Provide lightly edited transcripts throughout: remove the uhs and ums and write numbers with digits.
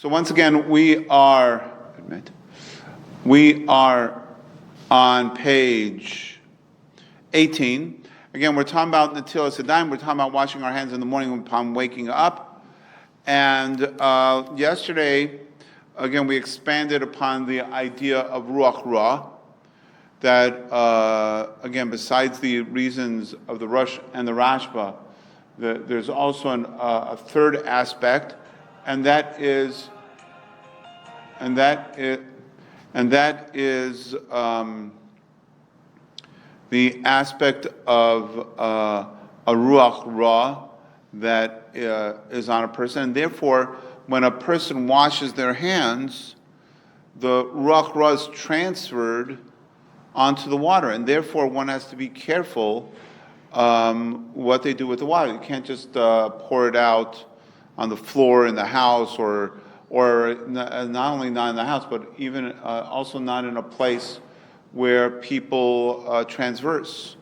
So once again, we are on page 18. Again, we're talking about Netilas Yadayim. We're talking about washing our hands in the morning upon waking up. And yesterday, again, we expanded upon the idea of Ruach Ra, that, again, besides the reasons of the Rosh and the Rashba, there's also a third aspect, and that is the aspect of a Ruach Ra that is on a person. And therefore, when a person washes their hands, the Ruach Ra is transferred onto the water, and therefore one has to be careful what they do with the water. You can't just pour it out on the floor in the house, or not only not in the house, but even also not in a place where people transverse,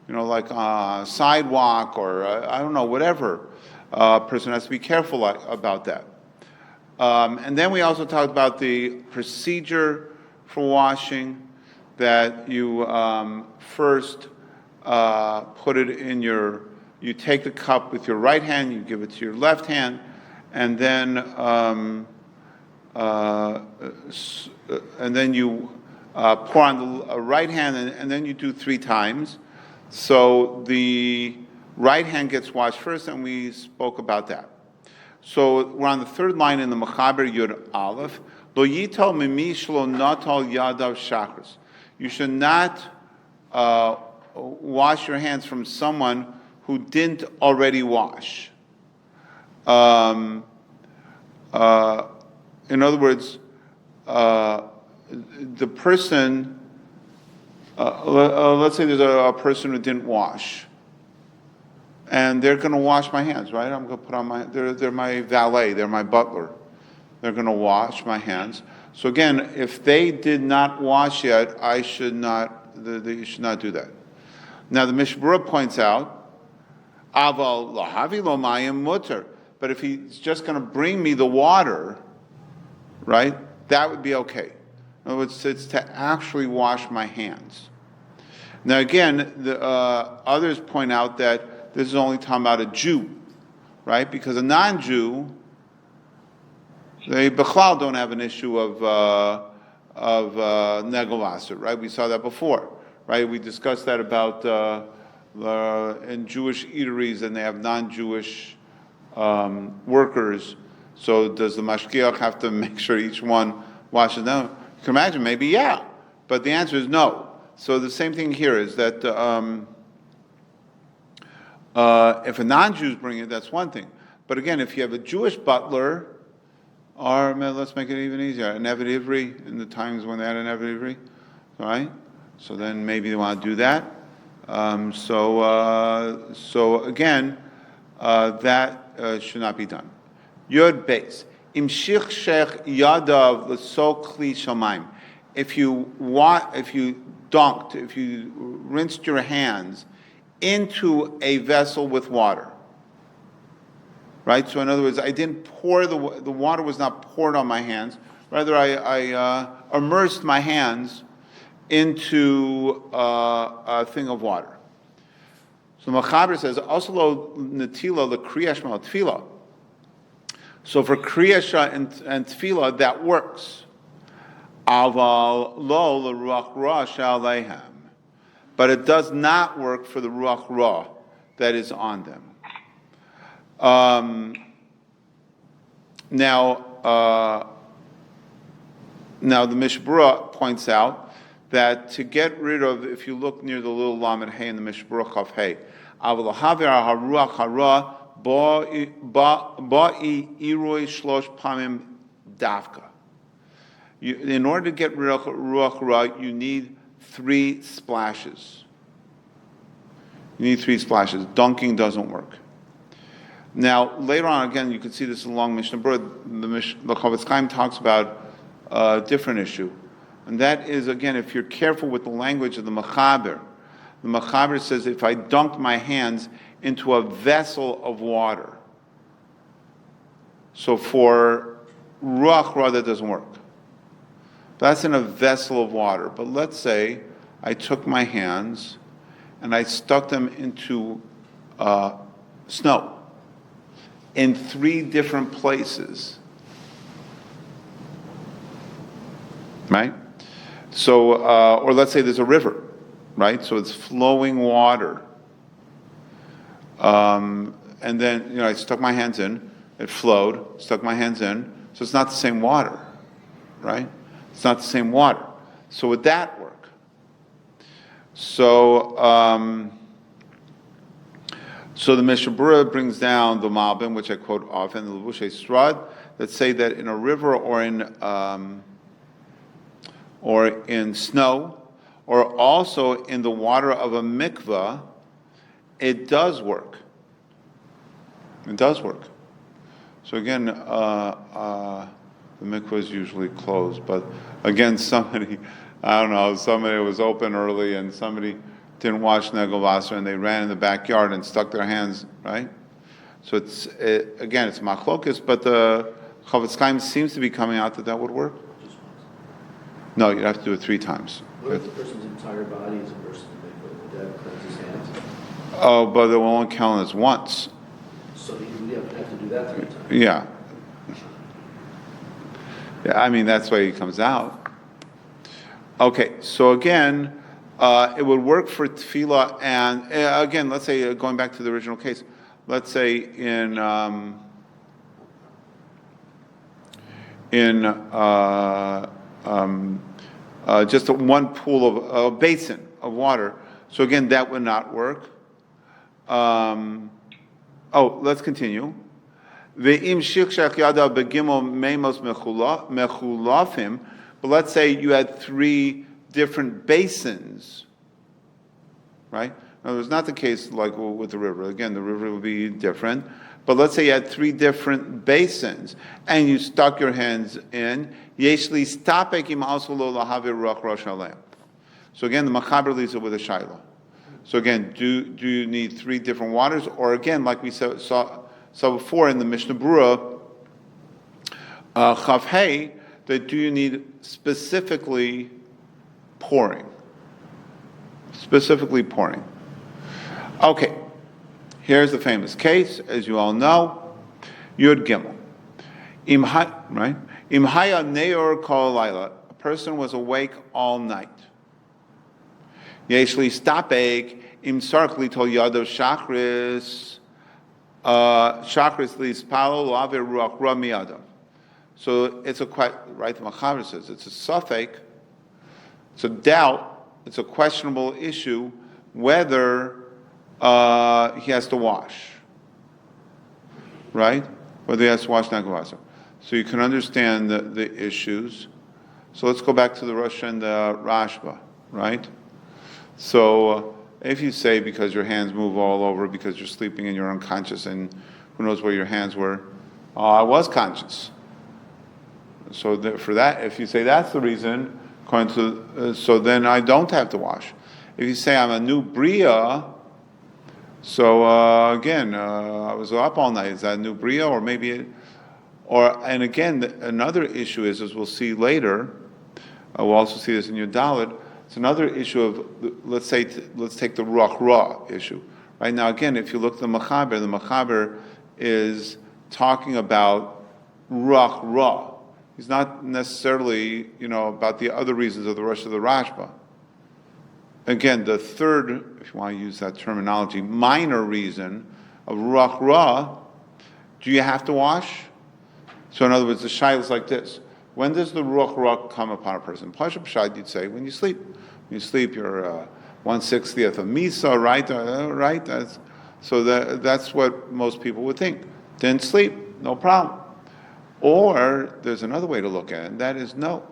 like a sidewalk or I don't know, whatever. A person has to be careful about that. And then we also talked about the procedure for washing, that you first put it in you take the cup with your right hand, you give it to your left hand, and then you pour on the right hand, and then you do 3 times. So the right hand gets washed first, and we spoke about that. So we're on the third line in the Mechaber Yud Aleph. Lo yital mimi shlo natal yadav shachris. You should not wash your hands from someone who didn't already wash. In other words, the person, let's say there's a person who didn't wash, and they're going to wash my hands, right? I'm going to put on they're my valet, they're my butler. They're going to wash my hands. So again, if they did not wash yet, you should not do that. Now the Berurah points out, Aval lahavi lo mayim mutter. But if he's just going to bring me the water, right, that would be okay. In other words, it's to actually wash my hands. Now again, the others point out that this is only talking about a Jew, right? Because a non-Jew, they bechlal don't have an issue of negel aser, right? We saw that before, right? We discussed that about in Jewish eateries, and they have non-Jewish workers. So does the mashgiach have to make sure each one washes them? You can imagine, maybe yeah, but the answer is no. So the same thing here is that if a non-Jew is bringing it, that's one thing. But again, if you have a Jewish butler, or let's make it even easier, an Eved Ivri, in the times when they had an Eved Ivri, right? So then maybe they want to do that. So again, that should not be done. Yod Beis. Imshich shech yadav l'sol kli shamayim. If you rinsed your hands into a vessel with water, right? So in other words, I didn't pour the water was not poured on my hands. Rather, I immersed my hands into a thing of water. So Mechaber says, also lo netila l'kriyash mal tefillah. So for kriyasha and tefillah, that works. Aval lo l'ruach ra shalehem. But it does not work for the ruach ra that is on them. Now the Berurah points out that to get rid of, if you look near the little lamed hay in the Berurah Chav Hay, aval haver haruach hara ba'i iroi shlosh pamim davka. In order to get rid of ruach ra, you need 3 splashes. You need 3 splashes. Dunking doesn't work. Now, later on, again, you can see this along Mishnah Berurah. The Chavetz Chaim talks about a different issue. And that is, again, if you're careful with the language of the Mechaber says, if I dunked my hands into a vessel of water. So for ruach ra that doesn't work. That's in a vessel of water. But let's say I took my hands and I stuck them into snow in 3 different places. Right? So, or let's say there's a river, right? So it's flowing water. And then, I stuck my hands in, it flowed, stuck my hands in, so it's not the same water, right? It's not the same water. So would that work? So, so the Mishnah Berurah brings down the Malbim, which I quote often, the Levushay Srad, that say that in a river or in snow, or also in the water of a mikvah, it does work. It does work. So again, the mikvah is usually closed, but again, somebody was open early and somebody didn't wash Negel Vaser and they ran in the backyard and stuck their hands, right? So it's machlokas, but the Chavetz Chaim seems to be coming out that would work. No, you'd have to do it 3 times. What if the person's entire body is immersed in the mikvah? Would that cleanse his hands? Oh, but it will only count as once. So you would have to do that 3 times. Yeah. Yeah, I mean, that's why he comes out. Okay, so again, it would work for tefillah, and again, let's say, going back to the original case, let's say in just one pool of a basin of water. So again, that would not work. Let's continue. But let's say you had 3 different basins, right? Now, it's not the case like with the river. Again, the river would be different. But let's say you had 3 different basins, and you stuck your hands in. So again, the Machaber leaves it with a shaila. So again, do you need 3 different waters, or again, like we saw before in the Mishnah Berurah, Chav Hey, that do you need specifically pouring? Specifically pouring. Okay, here's the famous case, as you all know, Yud Gimel. Right? Imhaya Neor Kol Laila. A person was awake all night. Yeshli Stapek Im Sarkli Tol Yadav Shachris. Shachris Lispalo Lave Ruach Ra Miyadav. So it's right, the Machaber says, it's a suffix, it's a doubt, it's a questionable issue whether he has to wash, right? Whether he has to wash Nagavasa. So you can understand the issues. So let's go back to the Rosh and the Rashba, right? So if you say because your hands move all over because you're sleeping and you're unconscious and who knows where your hands were, I was conscious. So for that, if you say that's the reason, according to, so then I don't have to wash. If you say I'm a new Bria, so again, I was up all night. Is that a new Bria, or maybe, and again, another issue is, as we'll see later, we'll also see this in your Dalit. It's another issue of, let's take the Ruach Ra issue. Right now, again, if you look at the Machaber is talking about Ruach Ra. He's not necessarily, about the other reasons of the Rosh of the Rashba. Again, the third, if you want to use that terminology, minor reason of Ruach Ra, do you have to wash? So in other words, the shaila is like this. When does the Ruach Ra come upon a person? Pasha Pshad, you'd say, when you sleep. When you sleep, you're 1/60th of Misa, right? Right? That's what most people would think. Didn't sleep, no problem. Or there's another way to look at it, and that is no.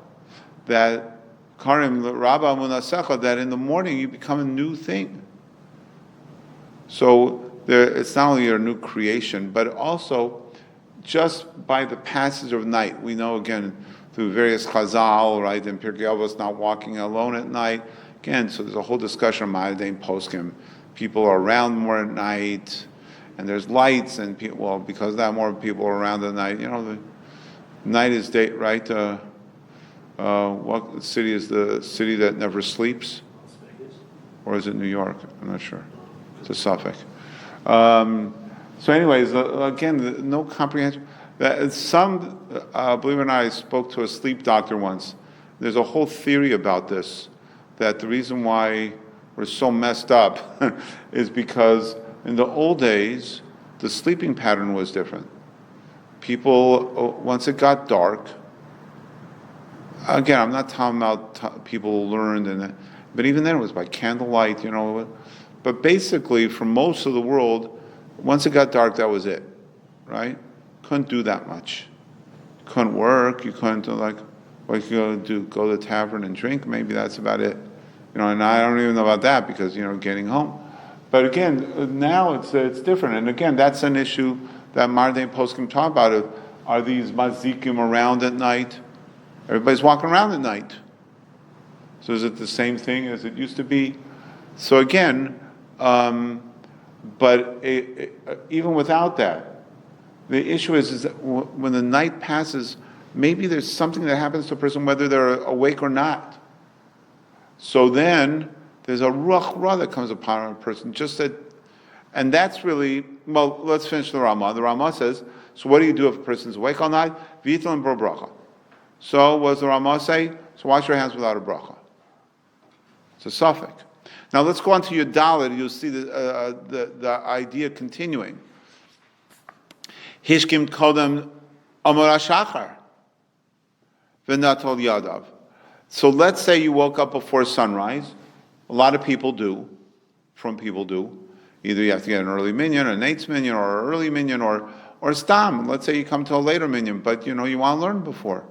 That Karim Rabba Munasecha, that in the morning you become a new thing. So it's not only a new creation, but also just by the passage of night. We know again through various Chazal, right, and Pirkei Avos not walking alone at night. Again, so there's a whole discussion of Ma'adei Poskim. People are around more at night, and there's lights, and because that more people are around at night, Night is day, right? What city is the city that never sleeps? Las Vegas. Or is it New York? I'm not sure. It's a Suffolk. So anyways, again, no comprehension. Some, believe it or not, I spoke to a sleep doctor once. There's a whole theory about this, that the reason why we're so messed up is because in the old days, the sleeping pattern was different. People, once it got dark, again, I'm not talking about people learned, but even then it was by candlelight, But basically, for most of the world, once it got dark, that was it, right? Couldn't do that much. Couldn't work. You couldn't do what you go do? Go to the tavern and drink. Maybe that's about it. And I don't even know about that because getting home. But again, now it's different. And again, that's an issue that modern day poskim talk about. Are these mazikim around at night? Everybody's walking around at night. So is it the same thing as it used to be? So again, but even without that, the issue is that when the night passes, maybe there's something that happens to a person whether they're awake or not. So then there's a ruach ra that comes upon a person, and that's really, well, let's finish the Ramah. The Ramah says, so what do you do if a person's awake all night? V'yitel and bracha. So what does the Ramah say? So wash your hands without a bracha. It's a suffix. Now let's go on to your Dalet. You'll see the idea continuing. Hishkim kodem amar hashachar v'natol yadav. So let's say you woke up before sunrise. A lot of people do. Either you have to get an early minyan, an eighth minyan, or an early minyan, or stam. Let's say you come to a later minyan, but you want to learn before.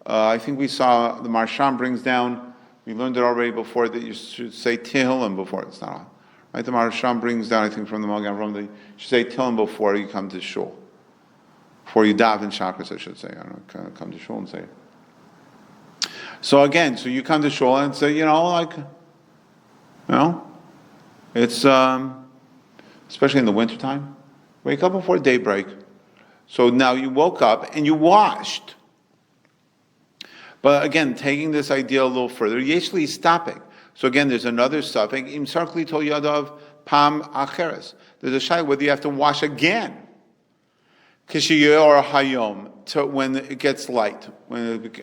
I think we saw the Marsham brings down. We learned it already before that you should say Tehillim before. It's not right. The Marsham brings down, I think, from the Magen you should say Tehillim before you come to shul. Before you daven chakras, I should say. I don't know, come to shul and say it. So again, so you come to shul and say, it's especially in the wintertime. Wake up before daybreak. So now you woke up and you washed. But again, taking this idea a little further, yeshli stopping. So again, there's another suffix. Im sarkli tol yadav pam acheres. There's a shay whether you have to wash again. Kishiyor hayom, when it gets light,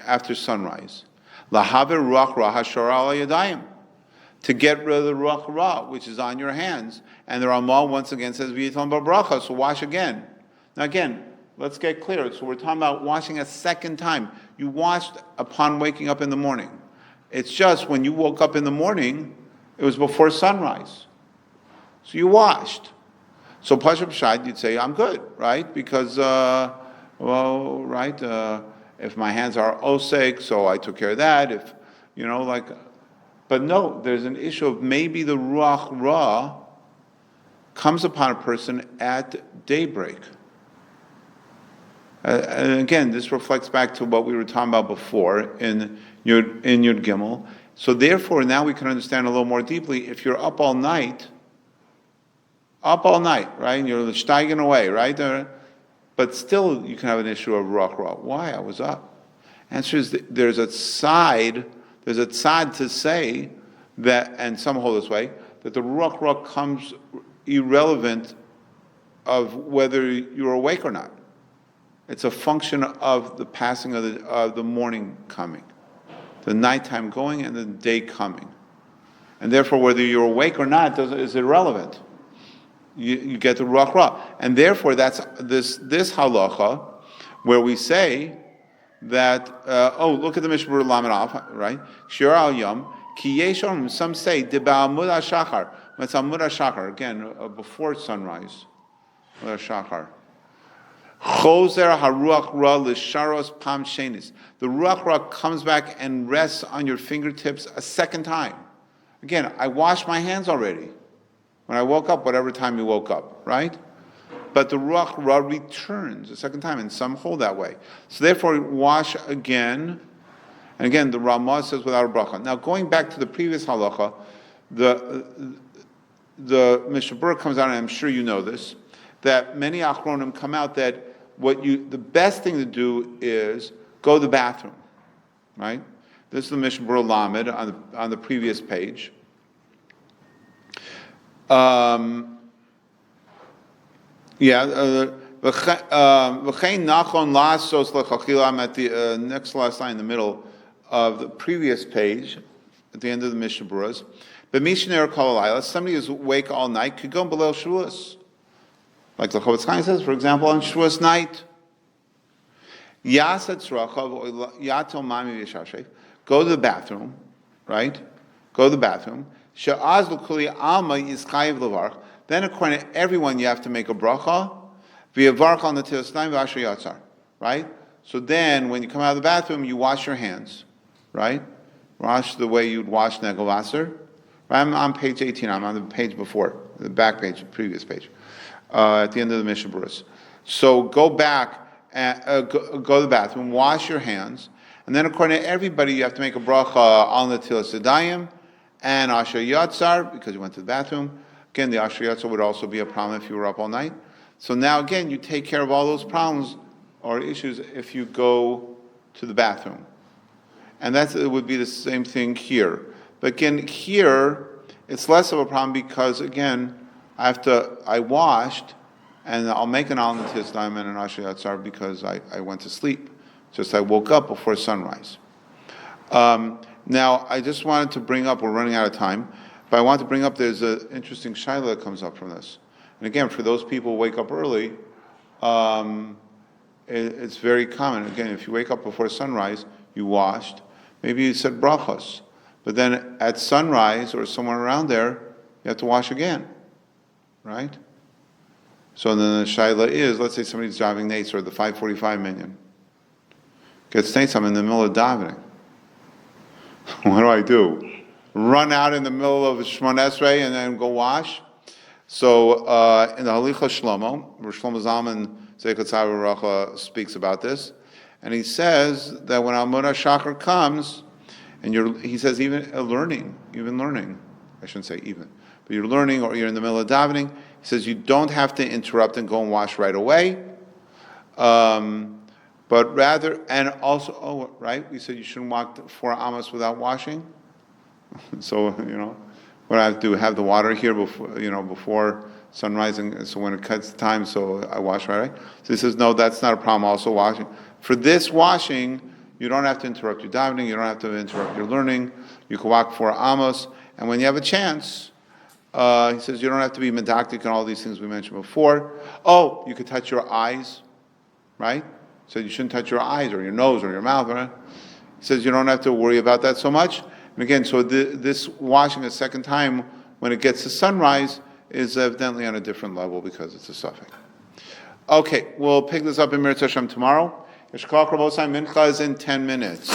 after sunrise. Lahaver ruach ra hashor al yadayim, to get rid of the ruach ra which is on your hands. And the Ramah once again says v'yitam b'bracha, so wash again. Now again, let's get clear. So we're talking about washing a second time. You washed upon waking up in the morning. It's just when you woke up in the morning, it was before sunrise. So you washed. So Pashup Shad, you'd say, I'm good, right? Because, if my hands are osek, so I took care of that. But no, there's an issue of maybe the Ruach Ra comes upon a person at daybreak. And again, this reflects back to what we were talking about before in Yud Gimel. So therefore, now we can understand a little more deeply. If you're up all night, right? And you're steigen away, right? But still, you can have an issue of ruach ra. Why? I was up. Answer is there's a tzad to say that, and some hold this way, that the ruach ra comes irrelevant of whether you're awake or not. It's a function of the passing of the morning coming, the nighttime going and the day coming. And therefore, whether you're awake or not is irrelevant. You get the ruach ra. And therefore, that's this halacha where we say that, look at the Mishnah Berurah Lamed Aleph, right? Shir al Yom, ki yeshom, some say, de ba'amud ha'shachar. It's amud ha'shachar, again, before sunrise. Amud ha'shachar. Chozer haruach ra l'sharos pam shenis. The ruach ra comes back and rests on your fingertips a second time. Again, I washed my hands already. When I woke up, whatever time you woke up, right? But the ruach ra returns a second time, and some hold that way. So therefore, wash again. And again, the Ramah says without a bracha. Now, going back to the previous halacha, the Mishnah Berurah comes out, and I'm sure you know this, that many achronim come out that the best thing to do is go to the bathroom, right? This is the Mishnah Berurah Lamed on the previous page. V'chein nachon lasos lechachilam at the next last line in the middle of the previous page, at the end of the Mishnah Berurahs. B'mishner kol halayla, somebody who's awake all night could go below Shavuos, like the Chofetz Chaim says, for example, on Shavuos night. Yasat tzrachav yatel mami v'yashashev. Go to the bathroom, right? Go to the bathroom. She'az l'kuli alma yizchayiv levarch. Then, according to everyone, you have to make a bracha. V'yavarch al netilas yadayim v'asher yatzar. Right? So then, when you come out of the bathroom, you wash your hands. Right? Wash the way you'd wash negel vaser. Right? I'm on page 18. I'm on the page before, the back page, the previous page, at the end of the Mishnah Berurahs. So go back and go to the bathroom, wash your hands, and then according to everybody, you have to make a bracha al netilas yadayim and asher yatzar because you went to the bathroom. Again, the asher yatzar would also be a problem if you were up all night. So now again, you take care of all those problems or issues if you go to the bathroom. And it would be the same thing here. But again, here, it's less of a problem because, again, I washed, and I'll make an al netilas yadayim and an asher yatzar because I went to sleep. Just I woke up before sunrise. Now, I just wanted to bring up, we're running out of time, but I want to bring up, there's an interesting shaila that comes up from this. And again, for those people who wake up early, it's very common. Again, if you wake up before sunrise, you washed, maybe you said brachos, but then at sunrise or somewhere around there, you have to wash again, right? So then the shaila is, let's say somebody's driving Nates or the 545 minyan. Gets Nates, I'm in the middle of davening. What do? Run out in the middle of Shemon Esrei and then go wash? So in the Halicha Shlomo, where Shlomo Zalman Zeichat Tzaveh speaks about this, and he says that when Almud HaShachar comes, and he says even learning, I shouldn't say even, but you're learning or you're in the middle of davening, he says you don't have to interrupt and go and wash right away. But rather, and also, right, we said you shouldn't walk 4 amos without washing. So, what I have to do, have the water here before sunrise, and so when it cuts time, so I wash right away. So he says, no, that's not a problem, also washing. For this washing, you don't have to interrupt your davening, you don't have to interrupt your learning, you can walk 4 amos, and when you have a chance, he says you don't have to be medactic and all these things we mentioned before. Oh, you could touch your eyes, right? So you shouldn't touch your eyes or your nose or your mouth, right? He says you don't have to worry about that so much. And again, so this washing a second time when it gets to sunrise is evidently on a different level because it's a suffix. Okay, we'll pick this up in Mirz Hashem tomorrow. Mincha is in 10 minutes.